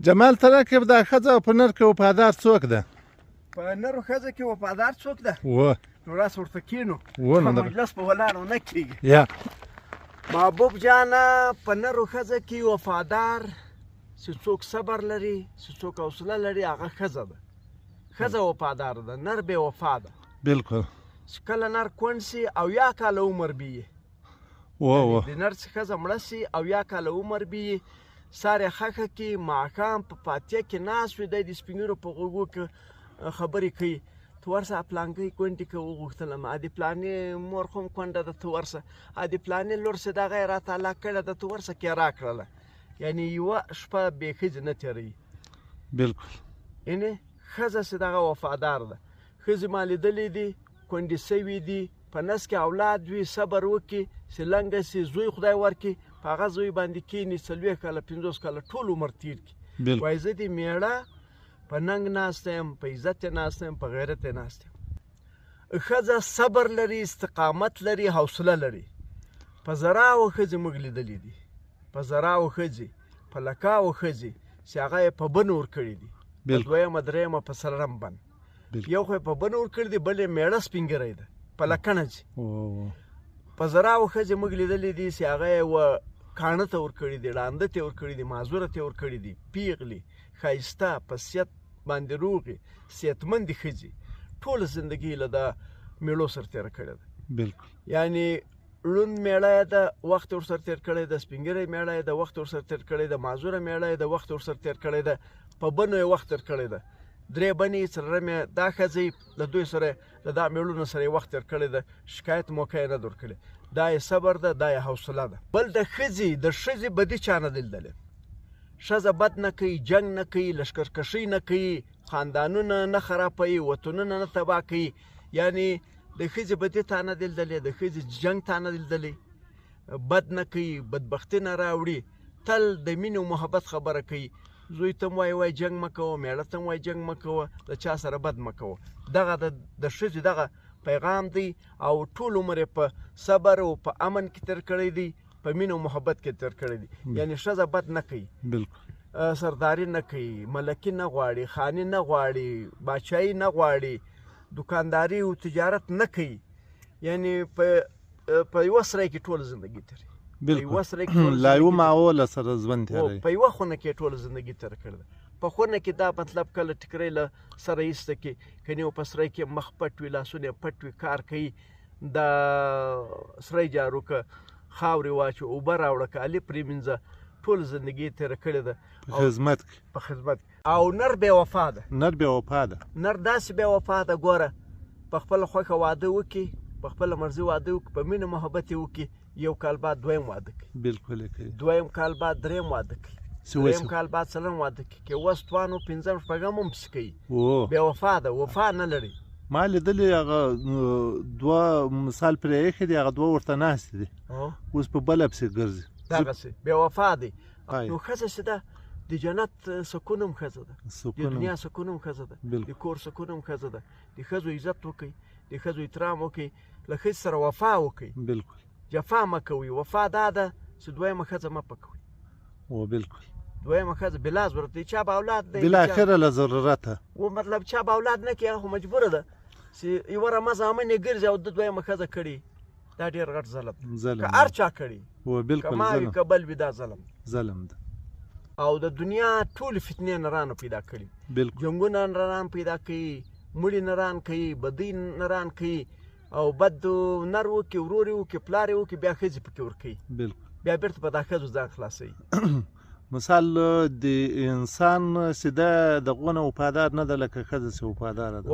جمال ته راکړه دا ښځه په نر کې وفادار څوک ده؟ په نرو ښځه کې وفادار څوک ده؟ نو راس ورته کینو په مجلس په ولاړو نه کېږي. یا محبوب جانه په نرو ښځه کې وفادار چې څوک صبر لري چې څوک حوصله لري هغه ښځه ده. ښځه وفادار ده، نر بې وفا ده. بالکل. چې کله نر کونډ سي او یا کاله عمر بي د نر چې ښځه مړه سي او یا کاله عمر بي سارې خښه کې ماښام په فاتحه کې ناست وي دی د سپین ږیرو په غوږو کې خبرې کوي. ته ورسه پلانکۍ کونډې که وغوښتلم د پلانې مور خو هم کونډه ده ته ورسه د پلانې لور چې دغه یې راته الله کړې ده ته ورسه کې راکړله. یعنې یوه شپه بې ښځې نه تېروي. بالکل. یعنې ښځه چې دغه وفادار ده. ښځې ما لیدلې دي کونډې سوي دي په نس کې اولاد وي صبر وکړي چې لنګه سي زوی خدای ورکړي په هغه زوی باندې کښېني 40 کاله 50 کاله ټول عمر تېر کړي. وایي زه دې مېړه په ننګ ناسته یم، په عزت یې ناسته یم، په غیرت یې ناسته یم. ښځه صبر لري، استقامت لري، حوصله لري. په زراو ښځې موږ لیدلي دي، په زراو ښځې، په لکاو ښځې چې هغه یې په بن ورکړي دي، په دویمه درېیمه په څلورم بن. یو خو یې په بن ورکړي دي، بل یې مېړه سپین ږیری ده په لکنه ځي. په زراو ښځې موږ لیدلي دي چې هغه یې کاڼه ته ورکړي دي، ړانده ته ورکړي دي، معذوره ته ورکړي دي، پیغلې ښایسته په صحت باندې روغې صحتمندې ښځې ټوله زندګي له دا میړو سره تېره کړې ده. بالکل. یعنې ړوند میړه یې ده وخت یې ورسره تېر کړی ده، سپین ږیری میړه یې ده وخت یې ورسره تېر کړی ده، معذوره میړه یې ده وخت یې ورسره تېر کړی ده، په بنو یې وخت تېر کړی ده. 3 بنې څلورم یې دا ښځه له دوی سره له دا میړونو سره یې وخت تېر کړی ده، شکایت موقع یې نه ده ورکړې. دا یې صبر ده، دا یې حوصله ده. بل د ښځې بدي چا نه دی لیدلی. ښځه بد نه کوي، جنګ نه کوي، لښکرکشۍ نه کوي، خاندانونه نه خرابوي، وطنونه نه تباه کوي. یعنې د ښځې بدي تا نه دی لیدلی، د ښځې جنګ تا نه دی لیدلی، بد نه کوي، بدبختي نه راوړي، تل د مینې او محبت خبره کوي. زوی ته هم وایي جنګ مه کوه، میړه ته هم وایي جنګ مه کوه، د چا سره بد مه کوه. دغه د ښځې دغه پیغام دی او ټول عمر یې په صبر او په امن کې تېر کړی دی، په مینه او محبت کې تېر کړی دی. یعنې ښځه بد نه کوي، بالکل، سرداري نه کوي، ملکي نه غواړي، خاني نه غواړي، باچایي نه غواړي، دکانداري او تجارت نه کوي. یعنې په یوه سرای کې ټوله زندګي تېروي. بالکل. لا یوه ماحول سره ژوند تېروي. په یوه خونه کې ټوله زندګي تېره کړې ده. په خونه کې دا مطلب کله ټیکرۍ له سره ایسته کړي، که نه په سرای کې مخ پټ وي، لاسونه یې پټ وي، کار کوي، د سرای جارو که، خاورې واچو، اوبه راوړه، کالي پرېمینځه، ټول زندګي یې تېره کړې ده په خدمت کې. په خدمت کې. او نر بې وفا ده. نر بې وفا ده. نر داسې بې وفا ده، ګوره په خپله خوښه واده وکړي، په خپله مرضي واده وکړي، په مینه محبت یې وکړي، 1 کال بعد 2م واده کوي. بالکل یې کوي. 2م کال بعد 3م واده کوي. 3م کال بعد 4م واده کوي. که وس توان و 5م شپږم هم پسې کوي. بې وفا ده، وفا نه لري. ما لیدلې هغه 2 مثال پرې ایښی دی، هغه 2 ورته ناستې دي، اوس په بله پسې ګرځي. دغسې بې وفا دی. نو ښځه چې ده د جنت سکون هم ښځه ده، د دنیا سکون هم ښځه ده، د کور سکون هم ښځه ده. د ښځو عزت وکړئ، د ښځو احترام وکړئ، له ښځې سره وفا وکړئ. بالکل. جفا مه کوئ. وفا دا ده چې 2مه ښځه مه پکوئ. بالکل. 2مه ښځه بلا ضرورت دی، چا به اولاد دی بالاخره له ضرورته و مطلب چا به اولاد نه کوي، هغه خو مجبوره ده چې یوه رمه زامن یې ګرځي او د 2مه ښځه کړي. دا ډېر غټ ظلم که هر چا کړي، که ما وي که بل وي، دا ظلم ده. او د دنیا ټولې فتنې نرانو پیدا کړي. جنګونه نران پیدا کوي، مړي نران کوي، بدۍ نران کوي، او بد نر وکړي، ورور یې وکړي، پلار یې وکړي، بیا ښځې پکې ورکوي. بیا بیرته په دا ښځو ځان خلاصوي. مثال د انسان چې ده دغونه وفادار نه ده لکه ښځه چې وفاداره ده.